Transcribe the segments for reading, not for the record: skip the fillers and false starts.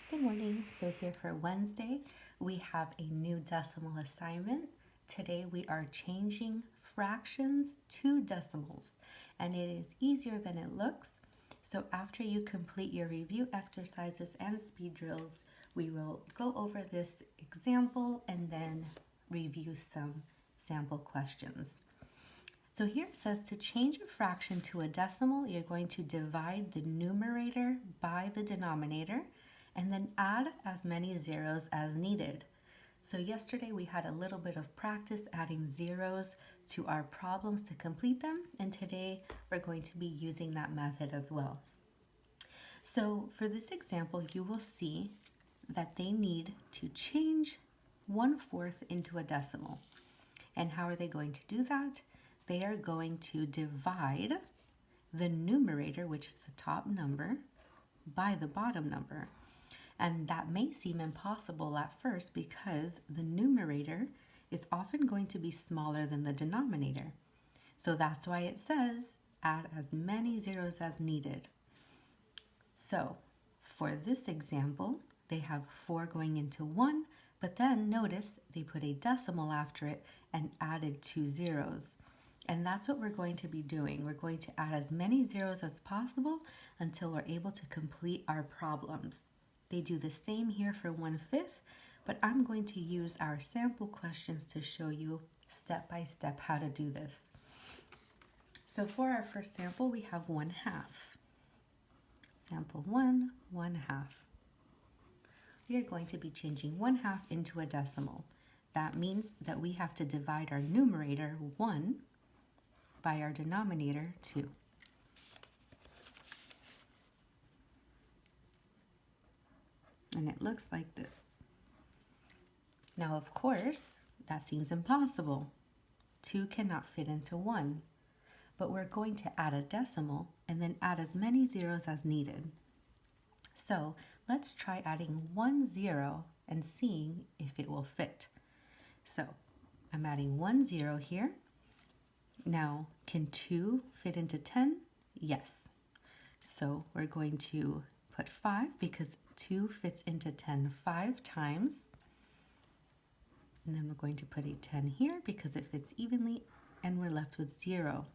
Good morning. So here for Wednesday, we have a new decimal assignment. Today we are changing fractions to decimals, and it is easier than it looks. So after you complete your review exercises and speed drills, we will go over this example and then review some sample questions. So here it says to change a fraction to a decimal, you're going to divide the numerator by the denominator and then add as many zeros as needed. So yesterday we had a little bit of practice adding zeros to our problems to complete them, and today we're going to be using that method as well. So for this example, you will see that they need to change 1/4 into a decimal. And how are they going to do that? They are going to divide the numerator, which is the top number, by the bottom number. And that may seem impossible at first because the numerator is often going to be smaller than the denominator. So that's why it says add as many zeros as needed. So for this example, they have 4 going into 1, but then notice they put a decimal after it and added 2 zeros. And that's what we're going to be doing. We're going to add as many zeros as possible until we're able to complete our problems. They do the same here for 1/5, but I'm going to use our sample questions to show you step by step how to do this. So for our first sample, we have 1/2. Sample 1, 1/2. We are going to be changing 1/2 into a decimal. That means that we have to divide our numerator 1 by our denominator 2. And it looks like this. Now, of course, that seems impossible. 2 cannot fit into 1, but we're going to add a decimal and then add as many zeros as needed. So let's try adding 1 0 and seeing if it will fit. So I'm adding 1 0 here. Now, can 2 fit into 10? Yes. So we're going to put 5 because 2 fits into 10 5 times. And then we're going to put a 10 here because it fits evenly, and we're left with 0.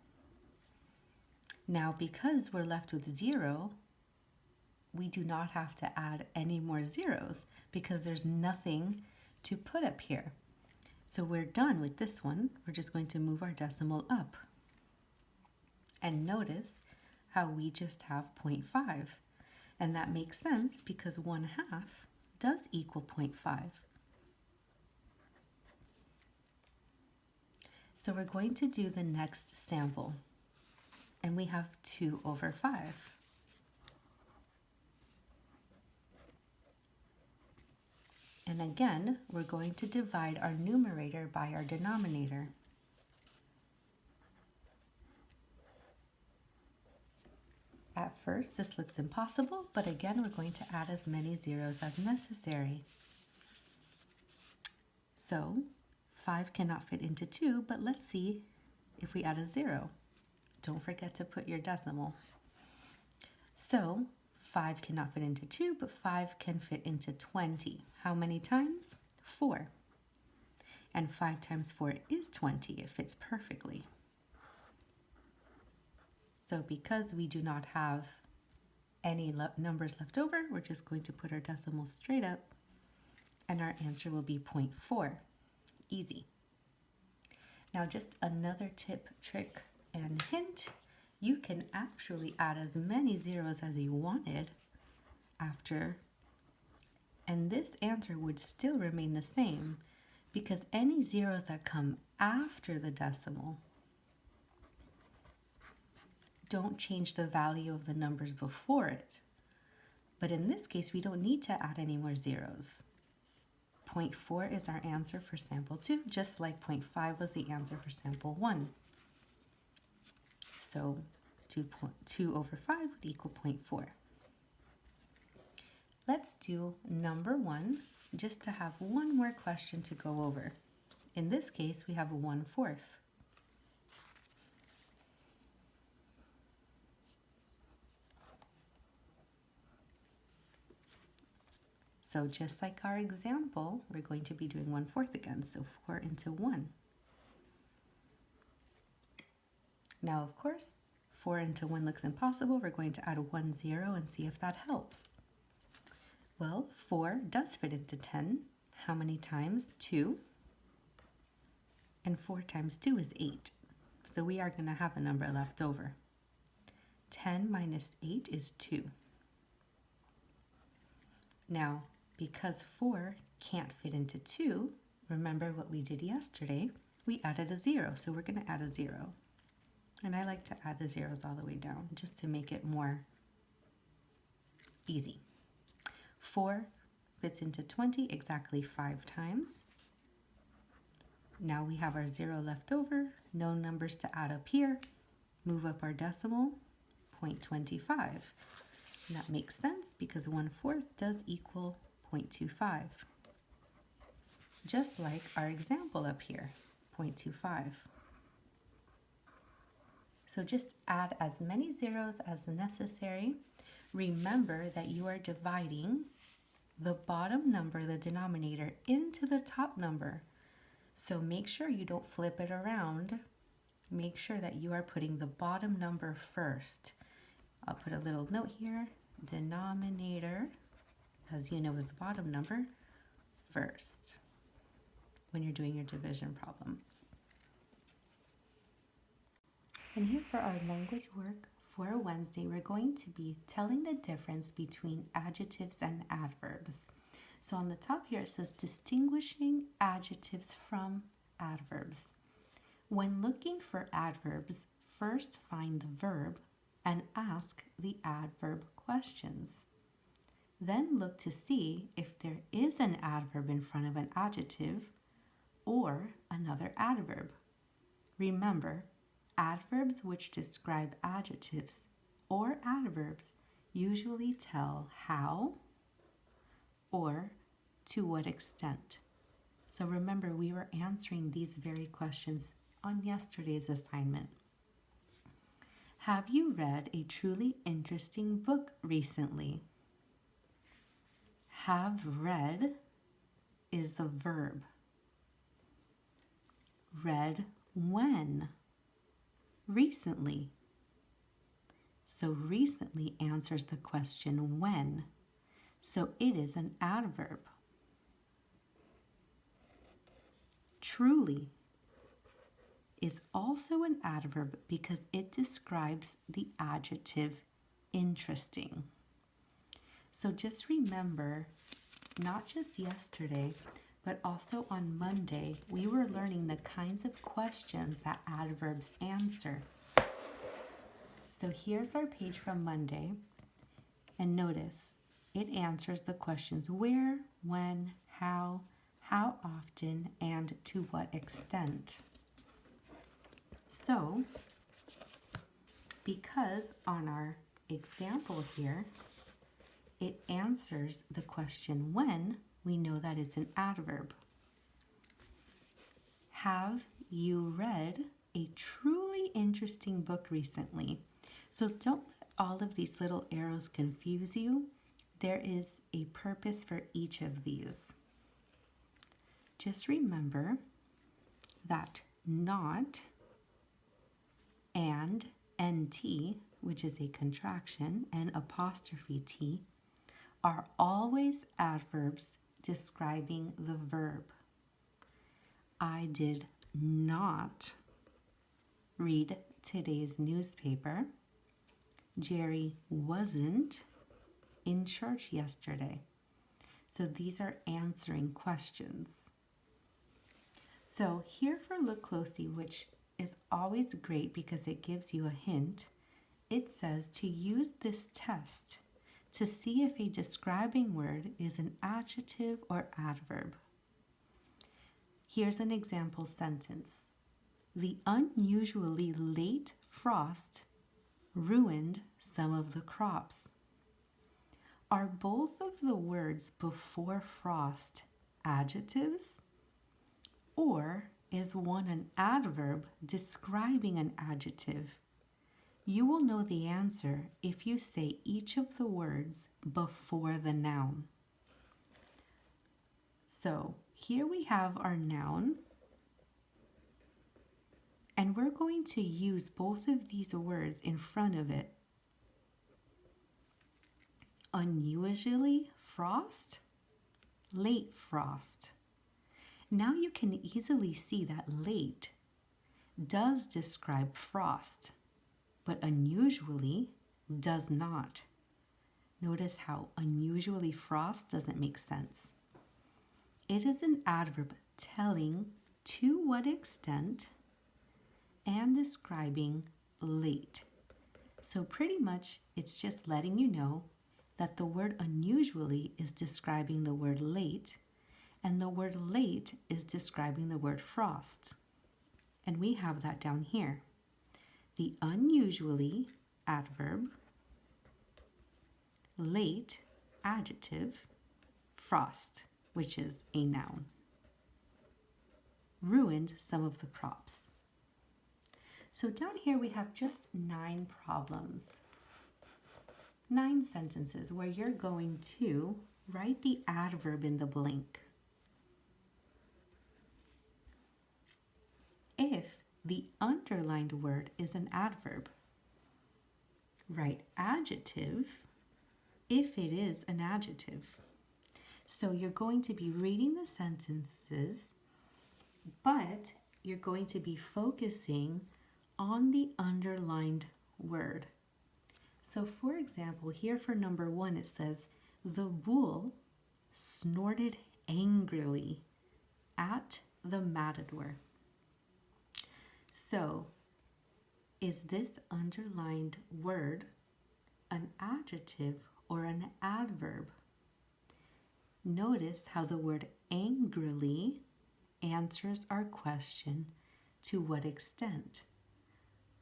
Now, because we're left with 0, we do not have to add any more zeros because there's nothing to put up here. So we're done with this one. We're just going to move our decimal up. And notice how we just have 0.5. And that makes sense because 1/2 does equal 0.5. So we're going to do the next sample. And we have 2/5. And again, we're going to divide our numerator by our denominator. At first, this looks impossible, but again, we're going to add as many zeros as necessary. So 5 cannot fit into 2, but let's see if we add a 0. Don't forget to put your decimal. So 5 cannot fit into 2, but 5 can fit into 20. How many times? 4. And 5 times 4 is 20. It fits perfectly. So because we do not have any numbers left over, we're just going to put our decimal straight up, and our answer will be 0.4. Easy. Now just another tip, trick, and hint. You can actually add as many zeros as you wanted after, and this answer would still remain the same because any zeros that come after the decimal don't change the value of the numbers before it. But in this case, we don't need to add any more zeros. 0.4 is our answer for sample 2, just like 0.5 was the answer for sample 1. So 2/5 would equal 0.4. Let's do number 1, just to have one more question to go over. In this case, we have 1/4. So just like our example, we're going to be doing 1/4 again. So 4 into 1. Now, of course, 4 into 1 looks impossible. We're going to add 1 0 and see if that helps. Well, 4 does fit into 10. How many times? 2. And 4 times 2 is 8. So we are going to have a number left over. 10 minus 8 is 2. Now, because 4 can't fit into 2, remember what we did yesterday? We added a 0, so we're going to add a 0. And I like to add the zeros all the way down just to make it more easy. 4 fits into 20 exactly 5 times. Now we have our 0 left over, no numbers to add up here. Move up our decimal, 0.25. And that makes sense because 1/4 does equal 0.25. Just like our example up here, 0.25. So just add as many zeros as necessary. Remember that you are dividing the bottom number, the denominator, into the top number. So make sure you don't flip it around. Make sure that you are putting the bottom number first. I'll put a little note here. Denominator, as you know, is the bottom number first when you're doing your division problems. And here for our language work for Wednesday, we're going to be telling the difference between adjectives and adverbs. So on the top here it says distinguishing adjectives from adverbs. When looking for adverbs, first find the verb and ask the adverb questions. Then look to see if there is an adverb in front of an adjective or another adverb. Remember, adverbs which describe adjectives or adverbs usually tell how or to what extent. So remember, we were answering these very questions on yesterday's assignment. Have you read a truly interesting book recently? Have read is the verb. Read when? Recently. So recently answers the question when. So it is an adverb. Truly is also an adverb because it describes the adjective interesting. So just remember, not just yesterday, but also on Monday, we were learning the kinds of questions that adverbs answer. So here's our page from Monday, and notice it answers the questions where, when, how often, and to what extent. So, because on our example here, it answers the question when, we know that it's an adverb. Have you read a truly interesting book recently? So don't let all of these little arrows confuse you. There is a purpose for each of these. Just remember that not and NT, which is a contraction, and apostrophe T, are always adverbs describing the verb. I did not read today's newspaper. Jerry wasn't in church yesterday. So these are answering questions. So here for Look Closely, which is always great because it gives you a hint, it says to use this test to see if a describing word is an adjective or adverb. Here's an example sentence. The unusually late frost ruined some of the crops. Are both of the words before frost adjectives? Or is one an adverb describing an adjective? You will know the answer if you say each of the words before the noun. So here we have our noun, and we're going to use both of these words in front of it. Unusually frost, late frost. Now you can easily see that late does describe frost, but unusually does not. Notice how unusually frost doesn't make sense. It is an adverb telling to what extent and describing late. So pretty much it's just letting you know that the word unusually is describing the word late, and the word late is describing the word frost. And we have that down here. The unusually adverb, late adjective, frost, which is a noun, ruined some of the crops. So down here we have just 9 problems, 9 sentences where you're going to write the adverb in the blank. If the underlined word is an adverb, write adjective if it is an adjective. So you're going to be reading the sentences, but you're going to be focusing on the underlined word. So for example, here for number 1, it says, the bull snorted angrily at the matador. So is this underlined word an adjective or an adverb? Notice how the word angrily answers our question, to what extent?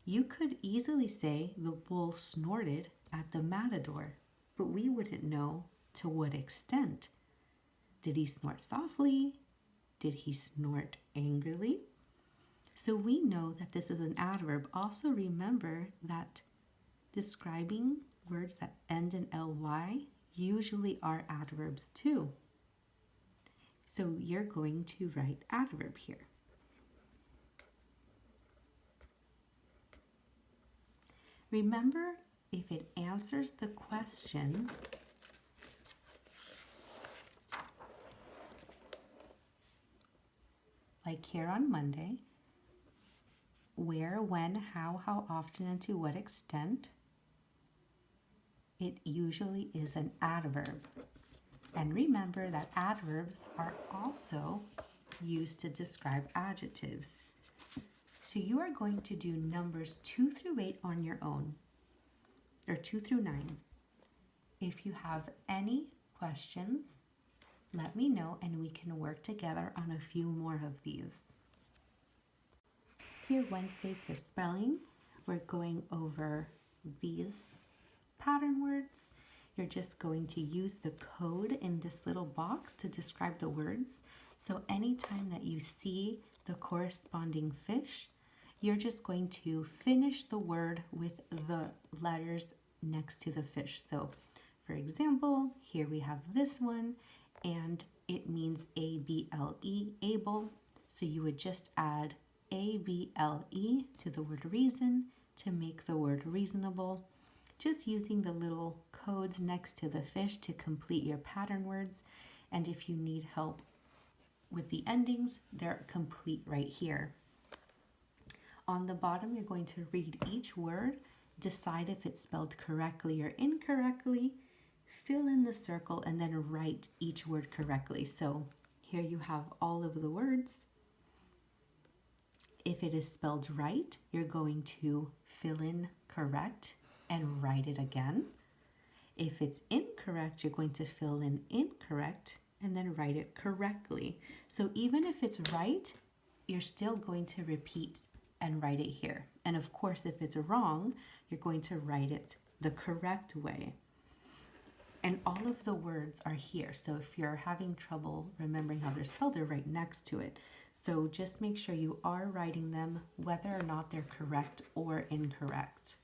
You could easily say the bull snorted at the matador, but we wouldn't know to what extent. Did he snort softly? Did he snort angrily? So we know that this is an adverb. Also remember that describing words that end in ly usually are adverbs too. So you're going to write adverb here. Remember, if it answers the question, like here on Monday, where, when, how often, and to what extent, it usually is an adverb. And remember that adverbs are also used to describe adjectives. So you are going to do numbers 2 through 8 on your own, or 2 through 9. If you have any questions, let me know and we can work together on a few more of these. Here Wednesday for spelling, we're going over these pattern words. You're just going to use the code in this little box to describe the words. So anytime that you see the corresponding fish, you're just going to finish the word with the letters next to the fish. So for example, here we have this one, and it means A-B-L-E, able. So you would just add A-B-L-E to the word reason to make the word reasonable, just using the little codes next to the fish to complete your pattern words. And if you need help with the endings, they're complete right here. On the bottom, you're going to read each word, decide if it's spelled correctly or incorrectly, fill in the circle, and then write each word correctly. So here you have all of the words. If it is spelled right, you're going to fill in correct and write it again. If it's incorrect, you're going to fill in incorrect and then write it correctly. So even if it's right, you're still going to repeat and write it here. And of course, if it's wrong, you're going to write it the correct way. And all of the words are here. So if you're having trouble remembering how they're spelled, they're right next to it. So just make sure you are writing them whether or not they're correct or incorrect.